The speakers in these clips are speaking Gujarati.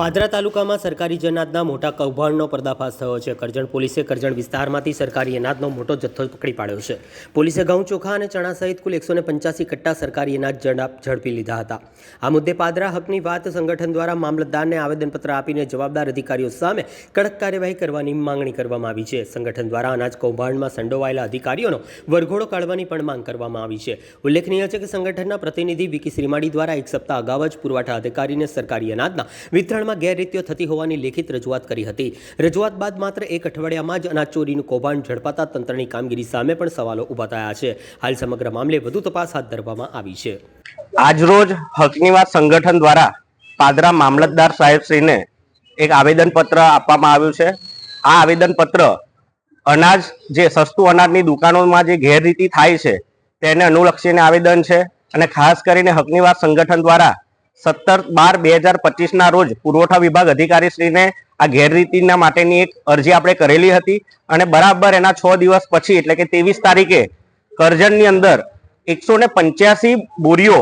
પાદરા તાલુકામાં સરકારી અનાજના મોટા કૌભાંડનો પર્દાફાશ થયો છે। કરજણ પોલીસે કરજણ વિસ્તારમાંથી સરકારી અનાજનો મોટો જથ્થો પકડી પાડ્યો છે। પોલીસે ઘઉં, ચોખા અને ચણા સહિત કુલ 185 કટ્ટા સરકારી અનાજ ઝડપી લીધા હતા। આ મુદ્દે પાદરા હકની વાત સંગઠન દ્વારા મામલતદારને આવેદનપત્ર આપીને જવાબદાર અધિકારીઓ સામે કડક કાર્યવાહી કરવાની માંગણી કરવામાં આવી છે। સંગઠન દ્વારા અનાજ કૌભાંડમાં સંડોવાયેલા અધિકારીઓનો વરઘોડો કાઢવાની પણ માંગ કરવામાં આવી છે। ઉલ્લેખનીય છે કે સંગઠનના પ્રતિનિધિ વિકી શ્રીમાળી દ્વારા એક સપ્તાહ અગાઉ જ પુરવઠા અધિકારીને સરકારી અનાજના વિતરણમાં ગેરરીતિઓ થતી હોવાની લેખિત રજૂઆત કરી હતી। રજૂઆત બાદ માત્ર એક અઠવાડિયામાં જ અનાજ ચોરીનું કૌભાંડ ઝડપાતા તંત્રની કામગીરી સામે પણ સવાલો ઊભા થયા છે। હાલ સમગ્ર મામલે વધુ તપાસ હાથ ધરવામાં આવી છે। આજરોજ હકની વાત સંગઠન દ્વારા પાદરા મામલતદાર સાહેબશ્રીને એક આવેદનપત્ર આપવામાં આવ્યું છે। આ આવેદનપત્ર અનાજ જે સસ્તું અનાજની દુકાનોમાં જે ગેરરીતિ થાય છે તેને અનુલક્ષીને આવેદન છે અને ખાસ કરીને હકની વાત સંગઠન દ્વારા 17/12/2025 ના રોજ પુરવઠા વિભાગ અધિકારીશ્રીને આ ગેરરીતિના માટેની એક અરજી આપણે કરેલી હતી અને બરાબર એના 6 દિવસ પછી એટલે કે 23 તારીખે કરજણની અંદર 185 બોરીઓ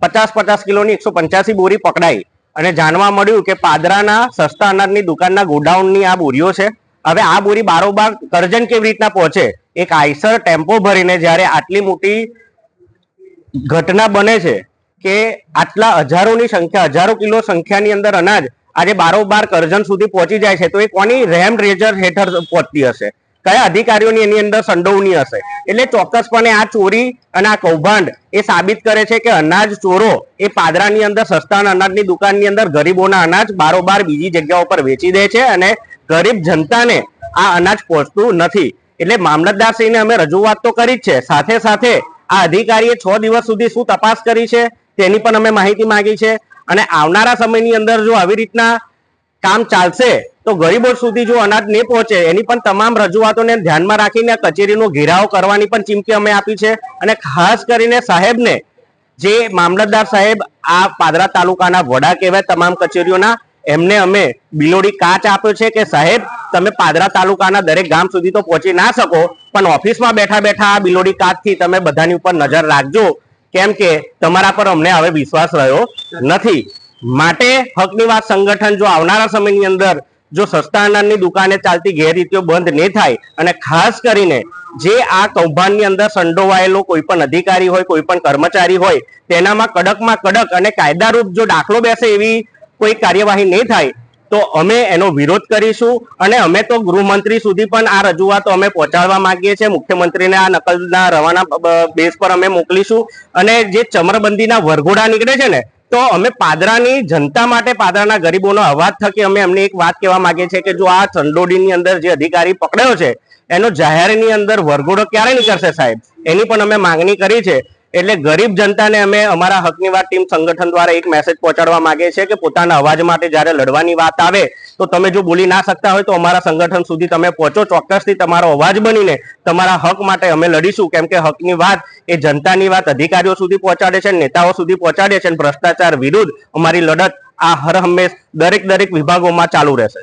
50 કિલોની 185 બોરી પકડાઈ અને જાણવા મળ્યું કે પાદરાના સસ્તા અનાજની દુકાનના ગોડાઉનની આ બોરીઓ છે। હવે આ બોરી બારોબાર કરજણ કેવી રીતના પહોંચે? એક આઈસર ટેમ્પો ભરીને જ્યારે આટલી મોટી ઘટના બને છે કે આટલા હજારોની સંખ્યા, હજારો કિલો સંખ્યાની અંદર અનાજ આજે બારોબાર કરજણ સુધી પહોંચી જાય છે, તો એ કોની રહેમ રેજર હેઠળ પહોંચતી હશે? કયા અધિકારીઓની એની અંદર સંડોવણી હશે? એટલે ચોક્કસપણે આ ચોરી અને આ કૌભાંડ એ સાબિત કરે છે કે અનાજ ચોરો એ પાદરાની અંદર સસ્તા અનાજની દુકાનની અંદર ગરીબોના અનાજ બારોબાર બીજી જગ્યાઓ પર વેચી દે છે અને ગરીબ જનતાને આ અનાજ પહોંચતું નથી। એટલે મામલતદારશ્રીને અમે રજૂઆત તો કરી જ છે, સાથે સાથે આ અધિકારીએ 6 દિવસ સુધી શું તપાસ કરી છે તેની પણ અમે માહિતી માંગી છે અને આવનારા સમયની અંદર જો આવી રીતના કામ ચાલશે તો ગરીબો સુધી જો અનાજ નહીં પહોંચે એની પણ તમામ રજૂઆતોને ધ્યાનમાં રાખીને કચેરીનો ઘેરાવ કરવાની પણ ચીમકી અમે આપી છે। અને ખાસ કરીને સાહેબને, જે મામલતદાર સાહેબ આ પાદરા તાલુકાના વડા કહેવાય તમામ કચેરીઓના, એમને અમે બિલોડી કાચ આપ્યો છે કે સાહેબ તમે પાદરા તાલુકાના દરેક ગામ સુધી તો પહોંચી ના શકો, પણ ઓફિસમાં બેઠા બેઠા આ બિલોડી કાચથી તમે બધાની ઉપર નજર રાખજો, કેમ કે તમારા પર અમને હવે વિશ્વાસ રહ્યો નથી। માટે હકની વાત સંગઠન જો આવનારા સમયની અંદર જો સસ્તા અનાજની દુકાને ચાલતી ગેરરીતિઓ બંધ નહીં થાય અને ખાસ કરીને જે આ કૌભાંડની અંદર સંડોવાયેલો કોઈ પણ અધિકારી હોય, કોઈ પણ કર્મચારી હોય, તેનામાં કડકમાં કડક અને કાયદારૂપ જો દાખલો બેસે એવી કોઈ કાર્યવાહી નહીં થાય તો અમે એનો વિરોધ કરીશું અને અમે તો ગૃહમંત્રી સુધી પણ આ રજૂઆતો અમે પહોંચાડવા માંગીએ છીએ। મુખ્યમંત્રીને આ નકલના રવાના બેઝ પર અમે મોકલીશું અને જે ચમરબંધીના વરઘોડા નીકળે છે ને, તો અમે પાદરાની જનતા માટે, પાદરાના ગરીબોનો અવાજ થકી અમે એમને એક વાત કહેવા માંગીએ છીએ કે જો આ ચંડોડીની અંદર જે અધિકારી પકડ્યો છે એનો જાહેરની અંદર વરઘોડો ક્યારે નીકળશે સાહેબ, એની પણ અમે માંગણી કરી છે। એટલે ગરીબ જનતાને અમે અમારા હકની વાત ટીમ સંગઠન દ્વારા એક મેસેજ પહોંચાડવા માંગીએ છીએ કે પોતાના અવાજ માટે જ્યારે લડવાની વાત આવે તો તમે જો બોલી ના શકતા હોય તો અમારા સંગઠન સુધી તમે પહોંચો, ચોક્કસથી તમારો અવાજ બનીને તમારા હક માટે અમે લડીશું, કેમ કે હકની વાત એ જનતાની વાત અધિકારીઓ સુધી પહોંચાડે છે, નેતાઓ સુધી પહોંચાડે છે અને ભ્રષ્ટાચાર વિરુદ્ધ અમારી લડત આ હર હંમેશ દરેક વિભાગોમાં ચાલુ રહેશે।